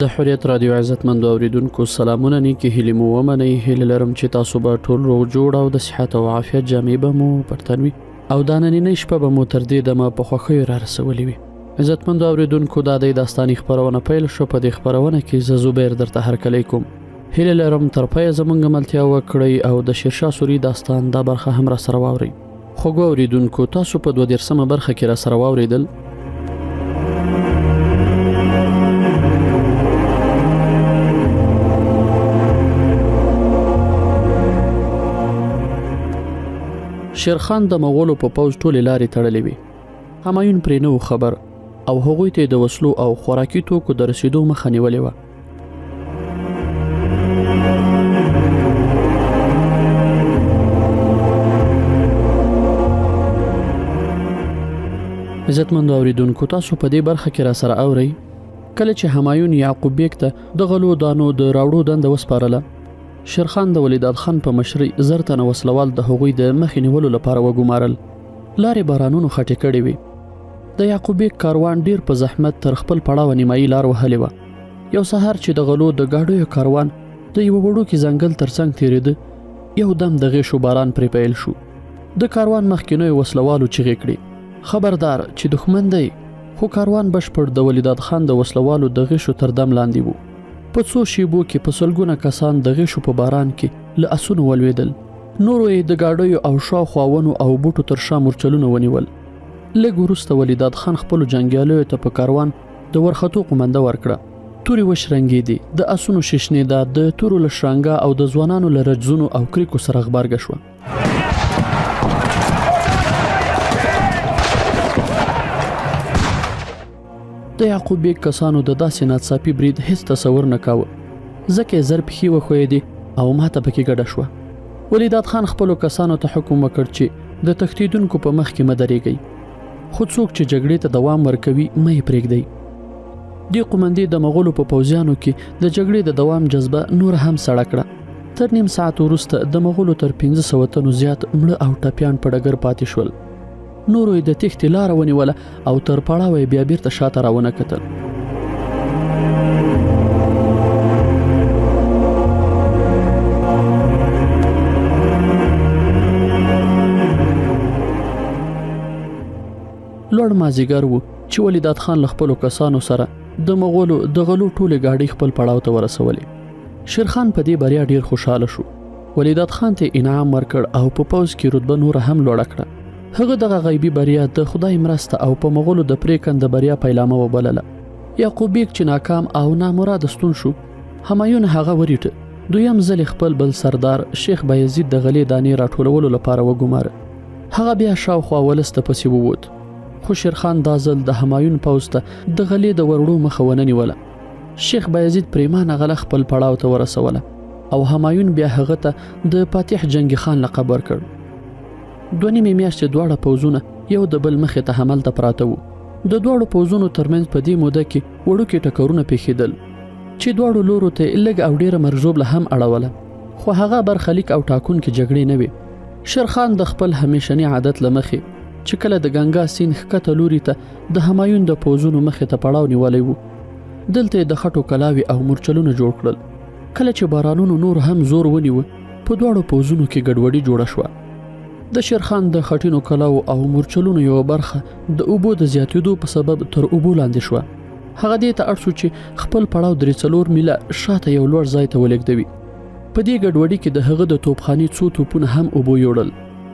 د حریت رادیو عزتمندو اوریدونکو سلامونه نیکې هیلې مو ومنئ. هیله لرم چې تاسو به ټول روغ جوړ او د صحت او عافیت جامې به مو پر تن وي او دا نننۍ شپه به مو تر دې دمه په خوښیو را رسولې وي. عزتمندو اوریدونکو دا د داستاني خپرونه پیل شو. په دې خپرونه کې زه زبیر درته هرکلی کوم. هیله لرم تر پایه زموږ ملتیا وکړئ او د شیرشاه سوري داستان دا برخه هم را سره واورئ. خوږو اوریدونکو تاسو په 22مه برخه کې را سره واوریدل شیرخان د مغولو په پوځ ټولې لارې تړلې وي. همایون پرې نه و خبر او هغوی ته د وسلو او خوراکي توکو د رسیدو مخه نیولې وه. عزتمندو اوریدونکو تاسو په دې برخه کې را سره اورئ کله چې همایون یعقوب بیک ته د غلو دانو د راوړو دنده وسپارله. شیرخان د ولیداد خان په مشرۍ زر تنه وسلوال د هغوی د مخې نیولو لپاره وګمارل. لارې بارانونو خټې کړې وې. د یعقوب بیک کاروان ډیر په زحمت تر خپل پړاوه نیمایي لار وهلې وه. یو سهار چې د غلو د ګاډیو کاروان د یوه وړوکي ځنګل ترڅنګ تېرېده یو دم د غیشو باران پرې پیل شو. د کاروان مخکینیو وسلوالو چیغې کړې خبردار چې دښمن دی. خو کاروان بشپړ د ولیداد خان د وسلوالو د غیشو تر دم لاندې وو. په څو شیبو کې په سلګونه کسان د غیشو په باران کې له اسونو ولوېدل. نورو یې د ګاډیو او شاوخوا ونو او بوټو تر شا مورچلونه ونیول. لږ وروسته ولیداد خان خپلو جنګیالیو ته په کاروان د ورختو قمنده ورکړه. تورې وشرنګېدې، د اسونو ششنېده، د تورو له شرنګا او د ځوانانو له رجزونو او کریکو سره غبرګه شوه. د یعقوب بیک کسانو د داسې ناڅاپي برید هیڅ تصور نه کاوه. ځکه یې زر پښې وښویېدې او ماته پکې ګډه شوه. ولیداد خان خپلو کسانو ته حکم وکړ چې د تښتېدونکو په مخ کې مه درېږئ، خو څوک چې جګړې ته دوام ورکوي مه یې پرېږدئ. دې قومندې د مغولو په پوځیانو کې د جګړې د دوام جذبه نور هم سړه کړه. تر نیم ساعت وروسته د مغولو تر 1500 تنو زیات مړه او ټپیان په ډګر پاتې شول. نورو یې د تښتې لاره ونیوله او تر پړاوه یې بیا بیرته شاته راونه کتل. لوړ مازیګر و چې ولیداد خان له خپلو کسانو سره د مغولو د غلو ټولې ګاډۍ خپل پړاو ته ورسولې. شیرخان په دې بریا ډیر خوشحاله شو. ولیداد خان ته انعام ورکړ او په پوځ کې رتبه نوره هم لوړه کړه. هغه دغه غیبي بریا د خدای مرسته او په مغولو د پریکنده بریا پیلامه وبلله. یعقوب بیک چې ناکام او نامراده ستون شو، همایون هغه وریټه. دویم ځل خپل بل سردار شیخ بایزید د غلې دانې راټولولو لپاره وګماره. هغه بیا شاوخوا ولس ته پسې ووت. خو شیرخان دا ځل د همایون پوځ ته د غلې د وروړو مخه ونه نیوله. شیخ بایزید پریمانه غله خپل پړاو ته ورسوله او همایون بیا هغه ته د فاتح جنګي خان لقب ورکړ. 2 نیمې میاشتې دواړه پوځونه یو د بل مخې ته همالته پراته وو. د دواړو پوځونو ترمنځ په دې موده کې وړوکې ټکرونه پیښېدل چې دواړو لورو ته لږ او ډېره مرزوبله هم اړوله، خو هغه برخلیک او ټاکونکې جګړې نه وې. شیرخان د خپل همیشني عادت له مخې چې کله د ګنګا سیند ښکته لوري ته د همایون د پوځونو مخې ته پړاو نیولی و. دلته یې د خټو کلاوې او مورچلونه جوړ کړل. کله چې بارانونو نور هم زور ونیوه په دواړو پوځونو کې ګډوډي جوړه شوه. د شیرخان د خټینو کلاو او مورچلونو یو برخه د اوبو د زیاتېدو په سبب تر اوبو لاندې شوه. هغه دې ته اړ شو چې خپل پړاو 3-4 میله شاته یو لوړ ځای ته ولېږدوي. په دې ګډوډي کې د هغه د توپخانې څو توپونه هم اوبو یوړل.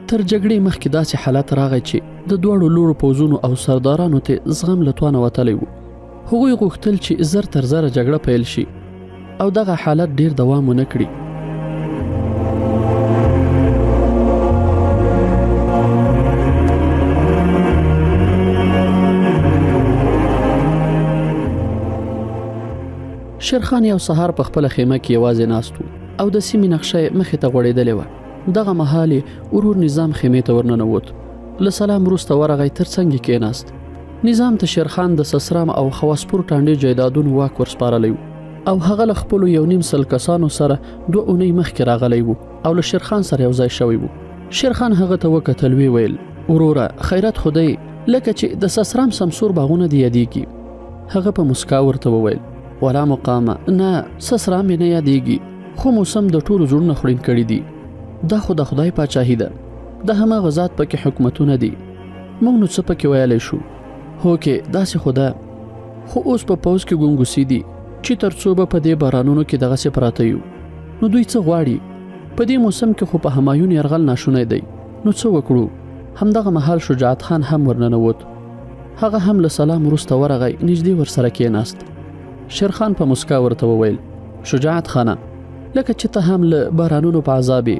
تر جګړې مخکې داسې حالت راغی چې د دواړو لوړو پوځونو او سردارانو ته زغم له توانه وتلی و. هغوی غوښتل چې زر تر زره جګړه پیل شي او دغه حالت ډیر دوام ونه کړي. شیرخان یو سهار په خپله خیمه کې یوازې ناست و او د سیمې نقشه یې مخې ته غوړېدلې وه. دغه مهال یې ورور نظام خیمې ته ورننوت. له سلام وروسته ورغی، تر څنګ یې کېناست. نظام ته شیرخان د سسرام او خواسپور ټانډې جایدادونو واک ورسپارلی و او هغه له خپلو 1.5 کسانو سره 2 اونۍ مخکې راغلی و او له شیرخان سره یو ځای شوی و. شیرخان هغه ته وکتل، وی ویل وروره خیرت خدای، لکه چې د سسرام سمسور باغونه دی یادېږي. هغه په مسکا ورته وویل ولا مقامه نه سسرا مې نه یادېږي، خو موسم د ټولو زړونه خړین کړي دي. دا خو د خدای پاچاهي ده، د هماغه ذات پکې حکومتونه دي. موږ نو څه پکې ویلی شو؟ هوکې داسې خو ده، خو اوس په پوځ کې ګونګوسي دي چې تر څو به په دې بارانونو کې دغسې پراته یو. نو دوی څه غواړي؟ په دې موسم کې خو په همایون یرغل ناشونی دی. نو څه وکړو؟ همدغه مهال شجاعت خان هم ورننوت. هغه هم له سلام وروسته ورغی، نږدې ورسره کېناست. شیرخان په مسکا ورته وویل: شجاعت خانه، لکه چې ته هم له بارانونو په عذابې.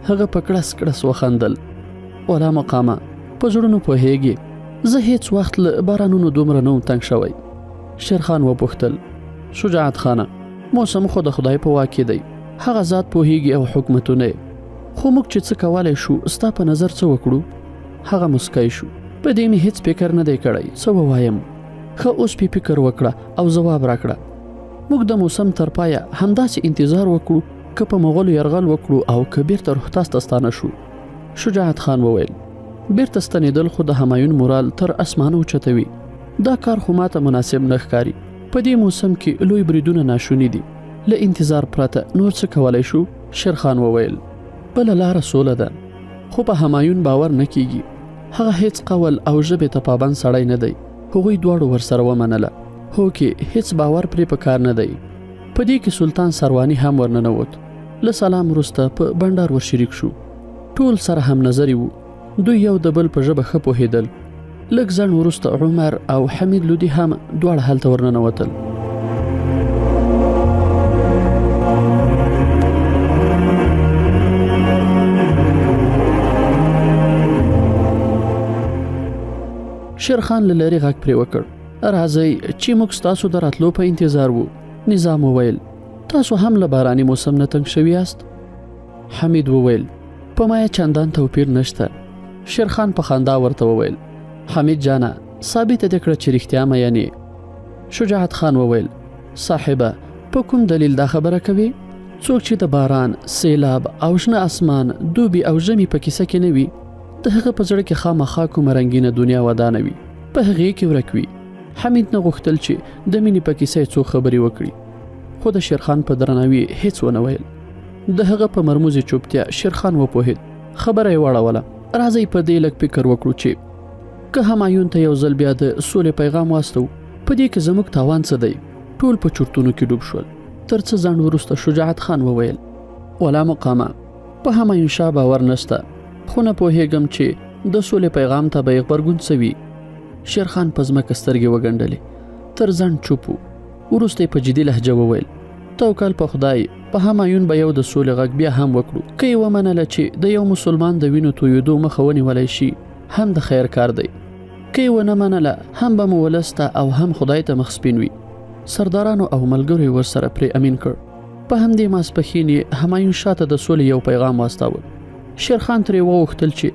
هغه په کړس کړس وخندل: ولا مقامه، په زړونو پوهېږي، زه هیڅ وخت له بارانونو دومره نه وم تنګ شوی. شیرخان وپوښتل: شجاعت خانه، موسم خو د خدای په واک کې دی، هغه ذات پوهېږي او حکومتونه یې، خو موږ چې څه کولی شو، ستا په نظر څه وکړو؟ هغه مسکی شو: په دې مې هیڅ فکر نه دی کړی، څه ووایم؟ ښه اوس پې فکر وکړه او ځواب راکړه. موږ د موسم تر پایه همداسې انتظار وکړو، که په مغولو یرغل وکړو او که بیرته روحتاس ته ستانه شو. شجاعت خان وویل: بیرته ستنېدل خو د همایون مورال تر اسمانه اوچتوي. دا کار خو ماته مناسب نه ښکاري. په دې موسم کې لوی بریدونه ناشوني دي، له انتظار پرته نور څه کولی شو؟ شیرخان وویل: بله لاره سوله ده، خو په همایون باور نه کیږي. هغه هیڅ قول او ژبې ته پابند سړی نه دی. هغوی دواړو ورسره ومنله. هو کې هیڅ باور پرې په کار نه دی. په دې کې سلطان سروانی هم ورننوت. له سلام وروسته په بنډار ورشریک شو. ټول سره هم نظري وو. دوی یو د بل په ژبه ښه پوهېدل. لږ ځنډ وروسته عمر او حمید لودي هم دواړه هلته ورننوتل. شیرخان له لرې غږ پرې وکړ: راځئ چې موږ ستاسو د راتلو په انتظار وو. نظام وویل: تاسو هم له باراني موسم نه تنګ شوي یاست؟ حمید وویل: په ما یې چندان توپیر نشته. شیرخان په خندا ورته وویل: حمید جانه، ثابته دې کړه چې رښتیا مینې. شجاعت خان وویل: صاحبه، په کوم دلیل دا خبره کوي؟ څوک چې د باران، سیلاب او شنه اسمان، دوبي او ژمي په کیسه کې نه وي، د هغه په زړه کې خامخا کومه رنګینه دنیا ودانه وي، په هغې کې ورک وي. حمید نه غوښتل چې د مینې په کیسه یې څو خبرې وکړي، خو د شیرخان په درناوي هیڅ ونه ویل. د هغه په مرموزې چوپتیا شیرخان وپوهېد. خبره یې واړوله: راځئ په دې لږ فکر وکړو چې که همایون ته یو ځل بیا د سولې پیغام واستو، په دې کې زموږ تاوان څه دی؟ ټول په چورتونو کې ډوب شول. تر څه ځنډ وروسته شجاعت خان وویل: ولا مقامه، په همایون شاه باور نشته، خو نه پوهېږم چې د سولې پیغام ته به یې غبرګون څه وي. شیرخان په ځمکه سترګې وګنډلې. تر ځنډ چوپ و. وروسته یې په جدي لهجه وویل: توکل په خدای، په همایون به یو د سولې غږ بیا هم وکړو. که یې ومنله چې د یو مسلمان د وینو تویېدو مخه ونیولی شي، هم د خیر کار دی. که یې ونه منله، هم به مو ولس ته او هم خدای ته مخ سپین وي. سردارانو او ملګرو یې ورسره پرې امین کړ. په همدې ماسپښین یې همایون شاه ته د سولې یو پیغام واستاوه. شیرخان ترې وغوښتل چې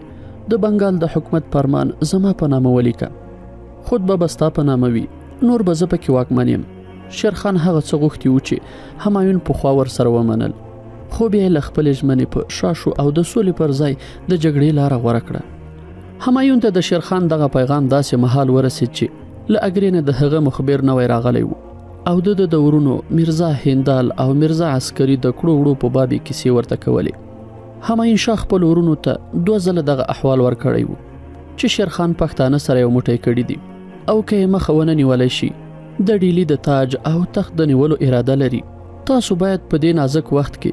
د بنګال د حکومت فرمان زما په نامه ولیکه. خطبه به ستا په نامه وي، نور به زه پکې واکمن یم. شیرخان هغه څه غوښتي وو چې همایون پخوا ورسره ومنل، خو بیا یې له خپلې ژمنې په شا شو او د سولې پر ځای د جګړې لاره غوره کړه. همایون ته د شیرخان دغه پیغام داسې مهال ورسید چې له اګرې نه د هغه مخبر نوی راغلی و او د ورونو میرزا هندال او میرزا عسکري د کړو وړو په بابي کیسې ورته کولې. همایون شاه خپل ورونو ته 2 ځله دغه احوال ورکړی و چې شیرخان پښتانه سره یو موټی کړي دي او که یې مخه ونه نیولی شي، د ډیلي د تاج او تخت د نیولو اراده لري. تاسو باید په دې نازک وخت کې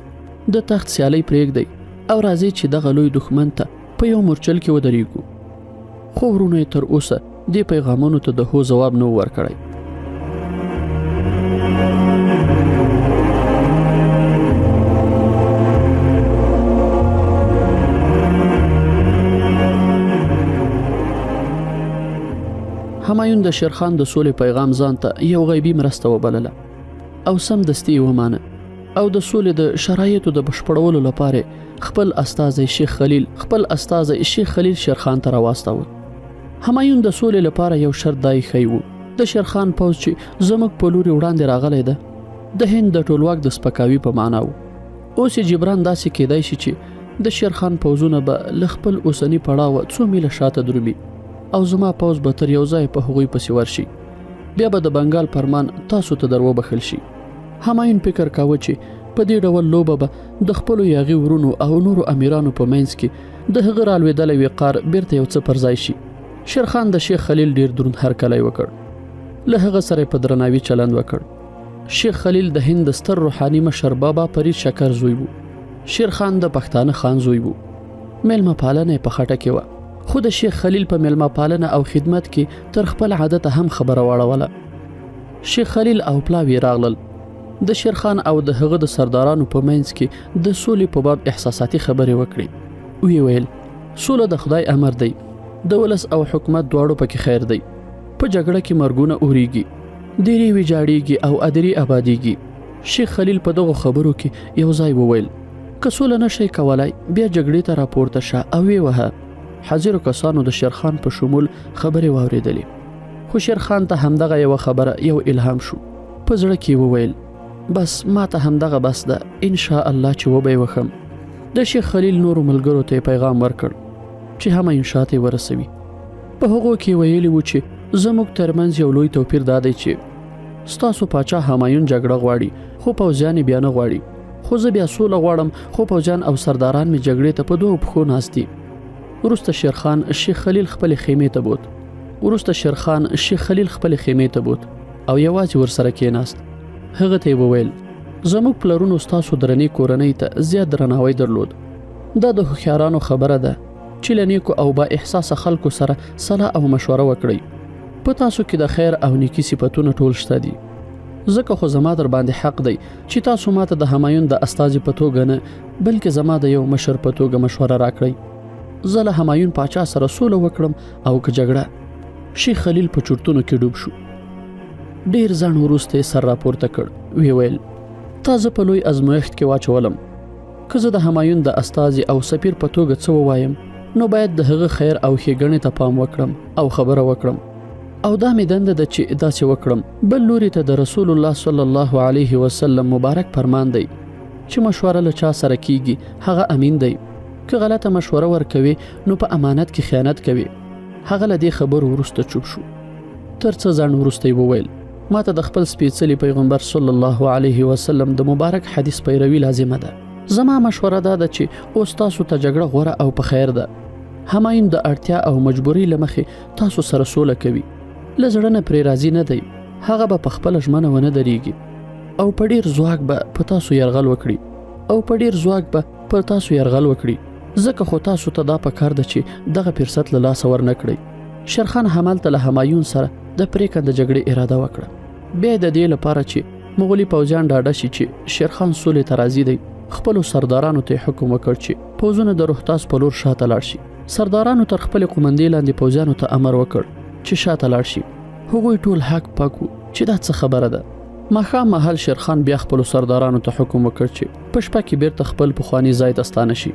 د تخت سیالۍ پرېږدئ او راځئ چې دغه لوی دښمن ته په یو مورچل کې ودرېږو. خو ورونو یې تر اوسه دې پیغامونو ته د هو ځواب نه و ورکړی. همایون د شیرخان د سولې پیغام ځان ته یو غیبي مرسته وبلله او سم دستي ومانه او د سولې د شرایطو د بشپړولو لپاره خپل استازی شیخ خلیل شیرخان ته راواستاوه. همایون د سولې لپاره یو شرط دای خی وو: د شیرخان پوځ چې زموږ په لوري وړاندې راغلی ده، د هند د ټولواک د سپکاوي په معنا وو. اوس یې جبران داسې کېدای شي چې د شیرخان پوځونه به له خپل اوسني پړاوه 2 میله شاته درومي او زما پوځ به تر یو ځای په هغوی پسې ورشي. بیا به د بنګال فرمان تاسو ته در وبخښل شي. همایون فکر کاوه چې په دې ډول لوبه به د خپلو یاغي ورونو او نورو امیرانو په منځ کې د هغه رالوېدلی وقار بیرته یو څه پر ځای شي. شیرخان د شیخ خلیل ډیر دروند هرکلی وکړ. له هغه سره په درناوي چلند وکړ. شیخ خلیل د هند د ستر روحاني مشر بابا فرید شکر زوی وو. شیرخان د پښتانه خان زوی وو. میلمه پالنه په خټه کې وه. خو د شیخ خلیل په میلمه پالنه او خدمت کې تر خپل عادت هم خبره واړوله. شیخ خلیل او پلاوی راغلل. د شیرخان او د هغه د سردارانو په منځ کې د سولې په باب احساساتي خبرې وکړي. وی ویل سوله د خدای امر دی. د ولس او حکومت دواړو پکې خیر دی. په جګړه کې مرګونه اوريږي، ډېری ویجاړيږي او ادري آبادیږي. شیخ خلیل په دغه خبرو کې یو ځای وویل که سوله نشي کولای بیا جګړې ته راپورته شه او وی وه. حاضر کسانو د شیرخان په شمول خبرې واورېدلې. خو شیرخان ته همدغه یو خبره یو الهام شو. په زړه کې وویل بس ما ته همدغه بس ده، ان شاء الله چې وبې وخم. د شیخ خلیل نورو ملګرو ته پیغام ورکړ چې همایون شاته ورسوي. په هغو کې ویلي و چې زموږ ترمنځ یو لوی توپیر دا دی چې ستاسو پاچا همایون جګړه غواړي خو پوځیان بیا نه غواړي، خو زه بیا سوله غواړم خو پوځیان او سرداران می جګړې ته په دوه پښو ناست دي. وروسته شیرخان شیخ خلیل خپل خیمې ته بوت. او یوازې ورسره کېناست. هغه ته وویل زموږ پلرونو ستاسو درنې کورنۍ ته زیات درناوی درلود. دا د هوښیارانو خبره ده چې له نیکو او با احساسه خلکو سره صلاح او مشوره وکړئ. په تاسو کې د خیر او نیکي صفتونه ټول شته دي. ځکه خو زما در باندې حق دی چې تاسو ماته د همایون د استازي په توګه نه بلکې زما د یو مشر په توګه مشوره راکړئ. زه له همایون پاچا سره سوله وکړم او که جګړه. شیخ خلیل په چورتونو کې ډوب شو. ډیر ځان وروسته سر راپورته کړ. وی ویل تا زه په لوی ازمایښت کې واچولم. که زه د همایون د استازي او سفیر په توګه څه ووایم نو باید د هغه خیر او ښېګڼې ته پام وکړم او خبره وکړم. او دا مې دنده ده چې داسې وکړم. بل لوري ته د رسول الله صلی الله علیه وسلم مبارک فرمان دی چې مشوره له چا سره کیږي هغه امین دی. که غلطه مشوره ورکوي نو په امانت کې خیانت کوي. هغه له دې خبرو وروسته چوپ شو. تر څه ځان وروسته وویل ما ته د خپل سپېڅلي پیغمبر صلی الله علیه وسلم د مبارک حدیث پیروي لازمه ده. زما مشوره دا ده چې اوس تاسو ته جګړه غوره او په خیر ده. همایون د اړتیا او مجبورۍ له مخې تاسو سره سوله کوي. له زړه نه پرې راضي نه دی. هغه به په خپله ژمنه ونه درېږي او په ډېر ځواک به په تاسو یرغل وکړي. ځکه خو تاسو ته دا پکار ده چې دغه فرصت له لاسه ورنه کړئ. شیرخان همالته له همایون سره د پرېکنده جګړې اراده وکړه. بیا د دې لپاره چې مغولي پوځیان ډاډه شي چې شیرخان سولې ته راضي دی خپلو سردارانو ته حکم وکړ چې پوځونه د روهتاس په لور شاته لاړ شي. سردارانو تر خپلې قومندې لاندې پوځیانو ته امر وکړ چې شاته لاړ شي. هغوی ټول حق پاک وو چې دا څه خبره ده. ماښام مهال شیرخان بیا خپلو سردارانو ته حکم وکړ چې په شپه کې بیرته خپل پخواني ځای ته ستانه شي.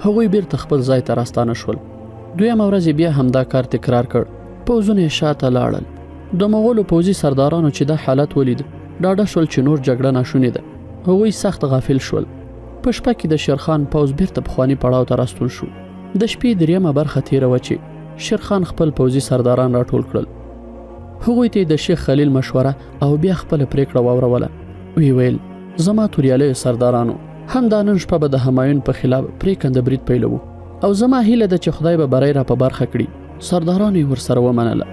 هغوی بیرته خپل ځای ته راستانه شول. دویمه ورځ بیا همدا کار تکرار کړ. پوځونه یې شاته لاړل. د مغولو پوځي سردارانو چې دا حالت ولید ډاډه شول چې نور جګړه ناشونې ده. هغوی سخت غافل شول. په شپه کې د شیرخان پوځ بیرته پخواني پړاو ته راستون شو. د شپې دریمه برخه تېره وه چې شیرخان خپل پوځي سرداران راټول کړل. هغوی ته د شیخ خلیل مشوره او بیا خپله پریکړه واوروله. وی ویل زما توریالیو سردارانو همدا نن شپه به د همایون په خلاف پریکنده برید پیلوو او زما هیله ده چې خدای به بری را په برخه کړي. سردارانو یې ورسره ومنله.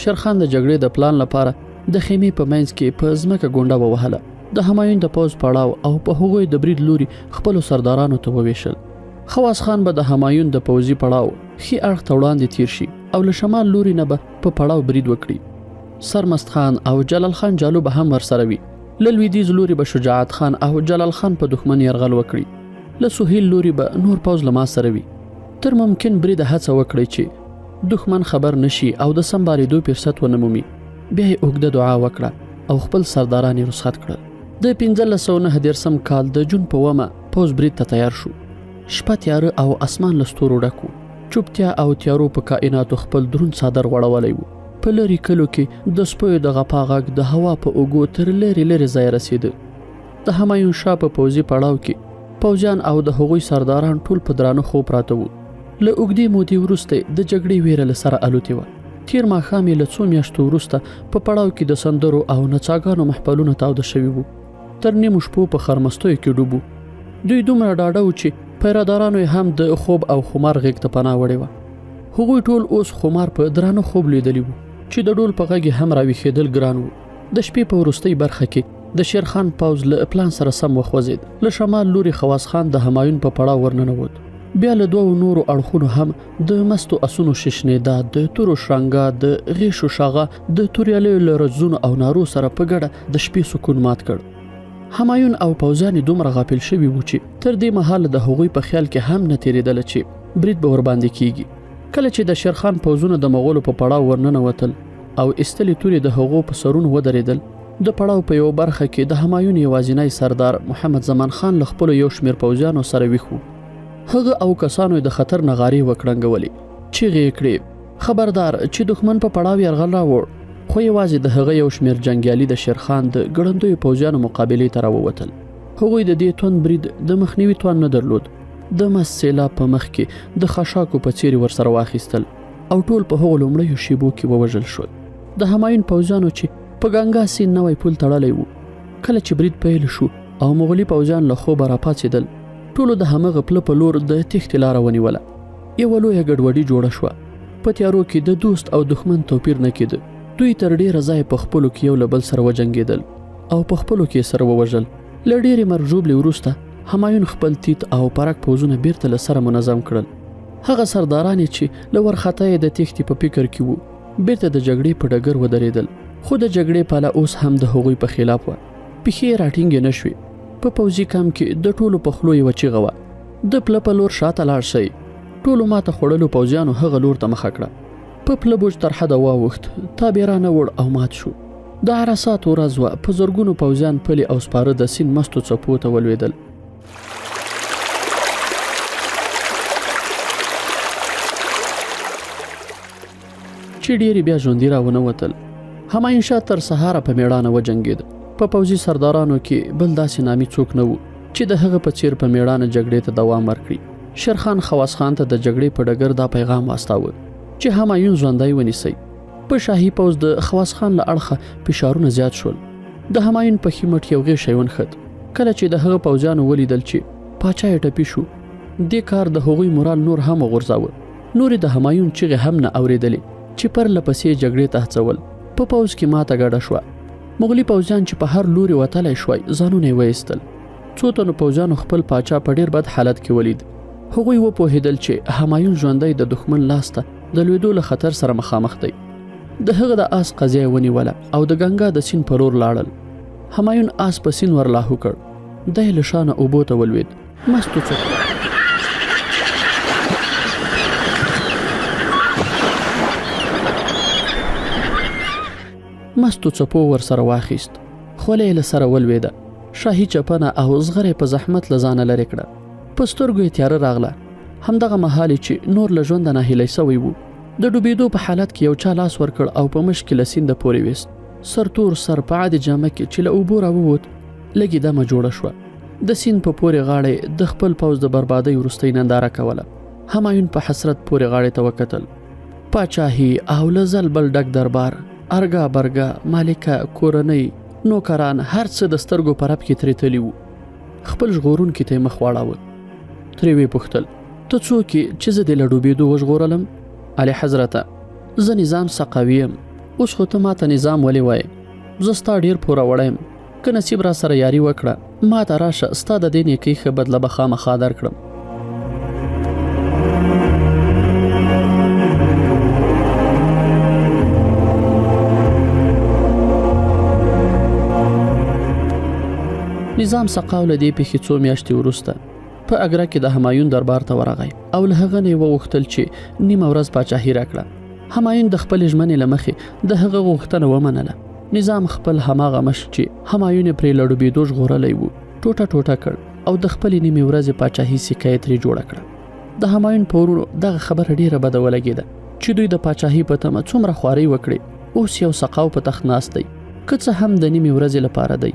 شیرخان د جګړې د پلان لپاره د خیمې په منځ کې په ځمکه ګونډه ووهله. د همایون د پوځ پړاو او په هغوی د برید لوري خپلو سردارانو ته وویشل. خواص خان به د همایون د پوځي پړاو ښي اړخ ته وړاندې تیر شي او له شمال لوري نه به په پړاو برید وکړي. سرمست خان او جلال خان جالو به هم ورسره وي. له لویدیځ لوري به شجاعت خان او جلال خان په دښمن یرغل وکړي. له سهیل لوري به نور پوځ له ما سره وي. تر ممکن برید هڅه وکړي چې دښمن خبر نشي او د سمبالېدو فرصت ونه مومي. بیا یې اوږده دعا وکړه او خپل سرداران یې رخصت کړل. د 1509 کال د جون په ومه پوځ برید ته تیار شو. شپه تیاره او اسمان له ستورو ډک و. چوپتیا او تیارو په کائناتو خپل دروند څادر غوړولی و. په لرې کلو کې د سپیو د غپا غږ د هوا په اوږو تر لرې ځای رسیده. د همایون شاه په پوځي پړاو کې پوځیان او د هغوی سرداران ټول په درانه خوب پراته وو. له اوږدې مودې وروسته د جګړې ویره له سره الوتې وه. تیر ماښام یې له څو میاشتو وروسته په پړاو کې د سندرو او نڅاګانو محفلونه تاوده شوي وو. تر نیمو شپو په خرمستیو کې ډوب وو. دوی دومره ډاډه وو چې پیرادارانو یې هم د خوب او خمار غېږ ته پناه وړې وه. هغوی ټول اوس خمار په درانه خوب لیدلی وو چې د ډول په غږ یې هم راویښېدل ګران وو. د شپې په وروستۍ برخه کې د شیرخان پوځ له پلان سره سم وخوځېد. له شمال لوري خواص خان د همایون په پړاو ورننوت. بیا له دوو نورو اړخونو هم د مستو اسونو ششنېدا، د تورو شرنګا، د غیشو شاغه، د توریالیو له رزونو او نارو سره په ګډه د شپې سکون مات کړ. همایون او پوځیان دومره غافل شوي وو چې تر دې مهاله د هغوی په خیال کې هم نه تېرېدله چې برید به ورباندې کیږي. کله چې د شیرخان پوځونه د مغولو په پړاو ورننوتل او استلې تورې د هغو په سرونو ودرېدل، د پړاو په یو برخه کې د همایون یوازینی سردار محمد زمان خان له خپلو یو شمېر پوځیانو سره ویښ وو. هغه او کسانو د خطر نغارې وکړنګولې، چیغې یې کړې: خبردار چې دښمن په پړاو یرغل راوړ. خو یوازې د هغه یو شمېر جنګیالي د شیرخان د ګړندیو پوځیانو مقابلې ته راووتل. هغوی د دې توند برید د مخنیوي توان نه درلود. د مست سیلاب په مخ کې د خشاکو په څېرې ورسره واخیستل او ټول په هغو لومړیو شیبو کې ووژل شول. د همایون پوځیانو چې په ګنګا سیند نوی پل تړلی وو، کله چې برید پیل شو او مغولي پوځیان له خوبه راپاڅېدل، ټولو د همغه پله په لور د تېښتې لاره ونیوله. یوه لویه ګډوډي جوړه شوه. په تیارو کې د دوست او دښمن توپیر نه کېده. دوی تر ډېره ځایه په خپلو کې یو له بل سره وجنګېدل او په خپلو کې سره ووژل. له ډېرې مرګ ژوبلې وروسته همایون خپل تیت او پرک پوځونه بیرته له سره منظم کړل. هغه سرداران چې له ورخطا یې د تېښتې په فکر کې وو، بیرته د جګړې په ډګر ودرېدل. خو د جګړې پاله اوس هم د هغوی په خلاف وه. پښې یې راټینګې نه شوې. په پوځي کمپ کې د ټولو په خولو یوه چیغه وه: د پله په لور شاته لاړ شئ. ټولو ماته خوړلو پوځیانو هغه لور ته مخه کړه. په پله بوج تر حده واوښت، تابیرانه وړ او مات شو. د عرصاتو ورځ وه. په زرګونو پوځیان پلې او سپاره د سیند مستو څپو ته ولوېدل. چې ډېرې بیا ژوندي راونه وتل. همایون شاه تر سهاره په میړانه وجنګېد. په پوځي سردارانو کې بل داسې نامي څوک نه وو چې د هغه په څیر په میړانه جګړې ته دوام ورکړي. شیرخان خواص خان ته د جګړې په ډګر دا پیغام واستاوه چې همایون ژوندی ونیسئ. په شاهي پوځ د خواص خان له اړخه فشارونه زیات شول. د همایون په ښي مټ یو غیشی ونښت. کله چې د هغه پوځیانو ولیدل چې پاچا یې ټپي شو، دې کار د هغوی مورال نور هم وغورځاوه. نورې د همایون چیغې هم نه اورېدلې چې پرله پسې جګړې ته هڅول. په پوځ کې ماته ګډه شوه. مغلي پوځیان چې په هر لوري وتلی شوی، ځانونه یې وایستل. څو تنو پوځیانو خپل پاچا په ډېر بد حالت کې ولید. هغوی وپوهېدل چې همایون ژوندی د دښمن لاس ته د لوېدو له خطر سره مخامخ دی. د هغه د آس قضیه یې ونیوله او د ګنګا د سیند په لور لاړل. همایون آس په سیند ورلاهو کړ. دی له شانه اوبو ته ولوېد. مستو څپو مستو څپو ورسره واخیست. خوله یې له سره ولوېده. شاهي چپنه او زغره په زحمت له ځانه لرې کړه. په سترګو یې تیاره راغله. همدغه مهال چې نور له ژونده ناهیلی سوی وو، د ډوبېدو په حالت کې یو چا لاس ورکړ او په مشک له سینده پورې ویست. سرتور سر په عادي جامه کې چې له اوبو راووت، لږې دمه جوړه شوه. د سیند په پورې غاړې د خپل پوځ د بربادۍ وروستۍ ننداره کوله. همایون په حسرت پورې غاړې ته وکتل. پاچاهي او له ځل بل ډک دربار، ارګا برګا، مالکه، کورنۍ، نوکران، هر څه د سترګو په رپ کې ترې تلي وو. خپل ژغورونکي ته یې مخ واړاوه. ترې ویې پوښتل: ته څوک یې چې زه دې له ډوبېدو وژغورلم؟ اعلی حضرته، زه نظام سقاوي یم. اوس خو ته ماته نظام ولې وایې؟ زه ستا ډېر پوره وړی یم. که نصیب را سره یاري وکړه، ما ته راشه، ستا د دې نیکۍ ښه بدله به خامخا درکړم. نظام سقاو له دې پیښې څو میاشتې وروسته په اګره کې د همایون دربار ته ورغی او له هغه نه یې وغوښتل چې نیمه ورځ پاچاهي راکړه. همایون د خپلې ژمنې له مخې د هغه غوښتنه ومنله. نظام خپل هماغه مشت چې همایون یې پرې له ډوبېدو ژغورلی و ټوټه ټوټه کړ او د خپلې نیمې ورځې پاچاهي سکه یې ترې جوړه کړه. د همایون په ورونو دغه خبره ډېره بده ولګېده چې دوی د پاچاهي په تمه څومره خوارۍ وکړې اوس یو سقاو په تخت ناست دی، که څه هم د نیمې ورځې لپاره دی.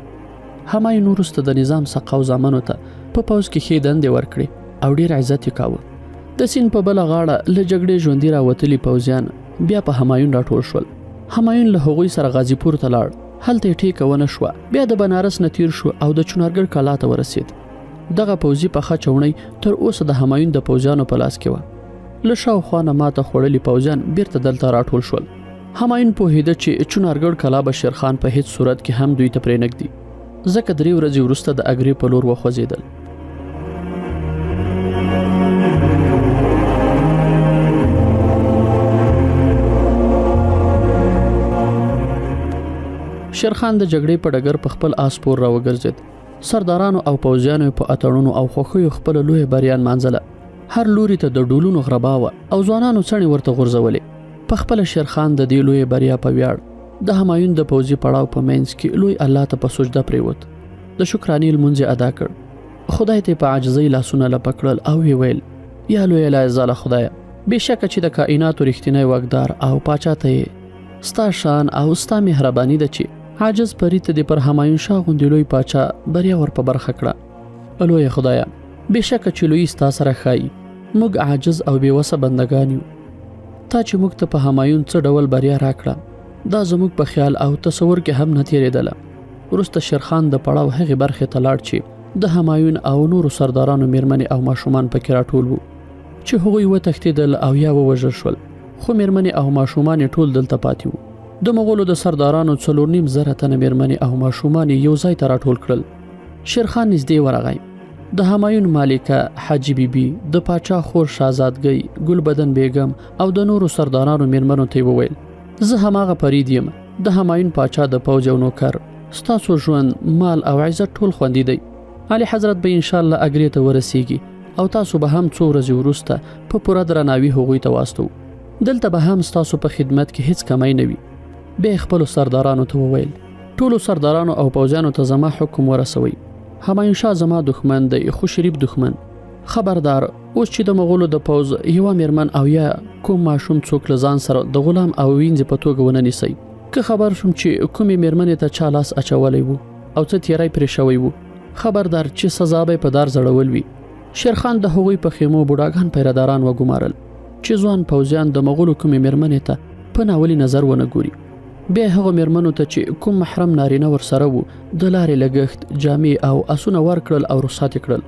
همایون وروسته د نظام سقاو زامنو ته په پوځ کې ښې دندې ورکړې او ډېر عزت یې کاوه. د سیند په بله غاړه له جګړې ژوندي راوتلي پوځیان بیا په همایون راټول شول. همایون له هغوی سره غازی پور ته لاړ. هلته یې ټیکه ونه شوه. بیا د بنارس نه تیر شو او د چنارګل کلا ته ورسېد. دغه پوځي پخه چوڼۍ تر اوسه د همایون د پوځیانو په لاس کې وه. له شاوخوا نه ماته خوړلي پوځیان بیرته دلته راټول شول. همایون پوهېده چې چنارګل کلا به شیرخان په هیڅ صورت کې هم دوی ته پرېنږدي، ځکه 3 ورځې وروسته د اګرې په لور وخوځېدل. شیرخان د جګړې په ډګر په خپل آس پور راوګرځېد. سردارانو او پوځیانو په اتڼونو او خوښیو خپله لویه بریا نمانځله. هر لوري ته د ډولونو غربا وه او ځوانانو څڼې ورته غورځولې. په خپله شیرخان د دې لویې بریا په ویاړ د همایون د پوځي پړاو په منځ کې لوی الله ته په سجده پرېوت. د شکرانې لمونځ یې ادا کړ. خدای ته په عاجزۍ لاسونه لپه کړل او ویې ویل: یا لویه لایزاله خدایه، بېشکه چې د کائناتو رښتینی واکدار او پاچا ته یې ستا شان او ستا مهرباني ده چې عاجز پري ته دې پر همایون شاه غوندې لوی پاچا بریا ور په برخه کړه. لویه خدایه، بېشکه چې لوی ستا سره ښایي، موږ عاجز او بېوسه بندګان یو. تا چې موږ ته په همایون څه ډول بریا راکړه، دا زموږ په خیال او تصور کې هم نه تېرېدله. وروسته شیرخان د پړاو هغې برخې ته لاړ چې د همایون او نورو سردارانو میرمنې او ماشومان پکې راټول وو، چې هغوی وتښتېدل او یا ووژل شول، خو میرمنې او ماشومان یې ټول دلته پاتې وو. د مغولو د سردارانو 4.5 تنه میرمنې او ماشومان یې یو ځای ته راټول کړل. شیرخان نږدې ورغی. د همایون مالکه حاجي بیبي، د پاچا خور شهزادګۍ ګلبدن بیګم او د نورو سردارانو میرمنو ته وویل: زه هماغه فرید یم، د همایون پاچا د پوځ یو نوکر. ستاسو ژوند، مال او عزت ټول خوندي دی. اعلی حضرت به انشاءالله اګرې ته ورسیږي او تاسو به هم 2 ورځې وروسته په پوره درناوي هغوی ته واستو. دلته به هم ستاسو په خدمت کې هیڅ کمی نه وي. بیا خپلو سردارانو ته وویل: ټولو سردارانو او پوځیانو ته زما حکم ورسوئ. همایون شاه زما دښمن دی، خو شریف دښمن. خبردار، اوس چې د مغولو د پوځ یوه میرمن او یا کوم ماشوم څوک له ځان سره د غلام او وینځې په توګه ونه نیسئ. که خبر شوم چې کومې میرمنې ته چا لاس اچولی وو او څه تیری پرې شوی وو، خبردار چې سزا به یې په دار زړول وي. شیرخان د هغوی په خیمو بوډاګان پیرداران وګمارل چې ځوان پوځیان د مغولو کومې میرمنې ته په ناولي نظر ونه ګوري. بیا هغو میرمنو ته چې کوم محرم نارینه ورسره وو د لارې لګښت، جامې او اسونه ورکړل او رخصت کړل.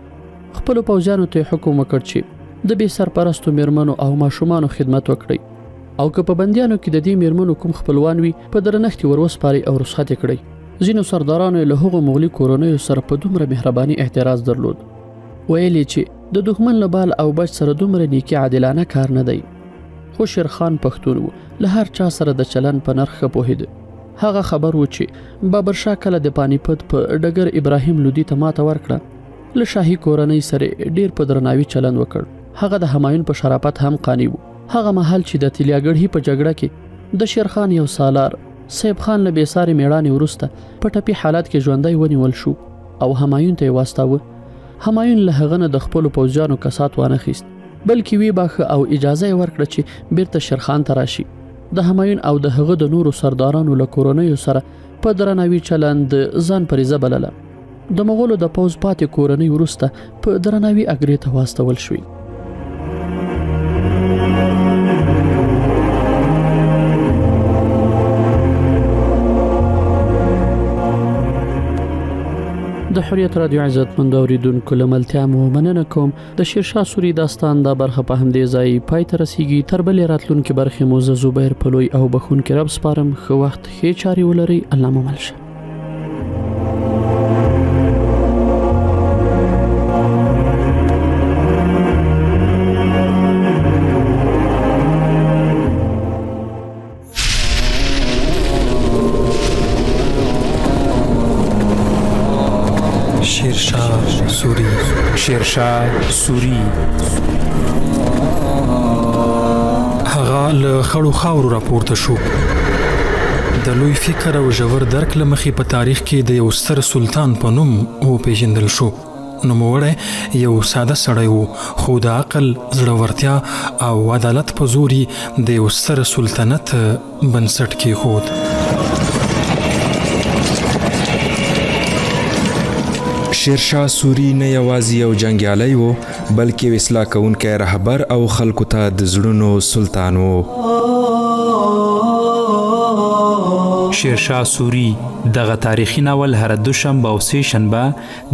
خپلو پوځیانو ته حکم وکړ چې د بې سرپرستو میرمنو او ماشومانو خدمت وکړئ، او که په بندیانو کې د دې میرمنو کوم خپلوان وي په درنښت ور وسپارئ او رخصت کړئ. ځینو سردارانو له هغو مغلي کورنیو سره په دومره مهرباني اعتراض درلود. ویل چې د دښمن له بال او بچ سره دومره نیکي عادلانه کار نه دی. خو شیرخان پښتون و، له هر چا سره د چلن په نرخ ښه پوهېده. هغه خبر و چې بابرشاه کله د پانیپت په ډګر ابراهیم لودي ته ماته ورکړه، له شاهي کورنۍ سره ډیر په درناوي چلند وکړ. هغه د همایون په شرافت هم قانع و. هغه مهال چې د تلیاګړهي په جګړه کې د شیرخان یو سالار سیب خان له بېسارې میړانې وروسته په ټپي حالت کې ژوندی ونیول شو او همایون ته یې واستاوه. همایون له هغه نه د خپلو پوځیانو کسات وانخیست، بلکې وی باخه او اجازه یې ورکړه چې بیرته شیرخان ته راشي. د همایون او د هغه د نورو سردارانو له کورنیو سره په درناوي چلند ځان پریزه بلله. د مغولو د پوځ پاتې کورنۍ وروسته په درناوي اګرې ته واستول شوې. د حریت رادیو عزتمند اوریدونکو له ملتیا مو مننه کوم. د شیرشاه سوري داستان دا برخه په همدې ځای پای ته رسیږي. تر بلې راتلونکې برخې مو زه زبیر پلوی او بخونکي رب سپارم. ښه وخت، ښې چارې ولرئ. الله مو مل شه. شیرشاه سوري هغه له خړو خاورو راپورته شو. د لوی فکر او ژور درک له مخې په تاریخ کې د یو ستر سلطان په نوم وپېژندل شو. نوموړی یو ساده سړی و، خو د عقل، زړورتیا او عدالت په زور یې د یو ستر سلطنت بنسټ کېښود. شیرشاه سوري نه یوازې یو جنګیالی و، بلکې یو اصلاح کوونکی رهبر او خلکو ته د زړونو سلطان و. شیرشاه سوري دغه تاریخي ناول هره دوشنبه او سه شنبه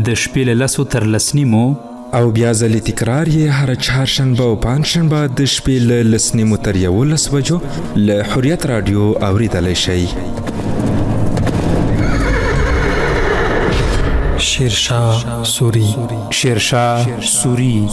د شپې له 10 تر 10 نیمو او بیا ځلې تکرار یې هره چهارشنبه او پنجشنبه د شپې له 10 نیمو تر 11 بجو له حریت راډیو اوریدلی شئ. شیرشاه سوري. شیرشاه سوري.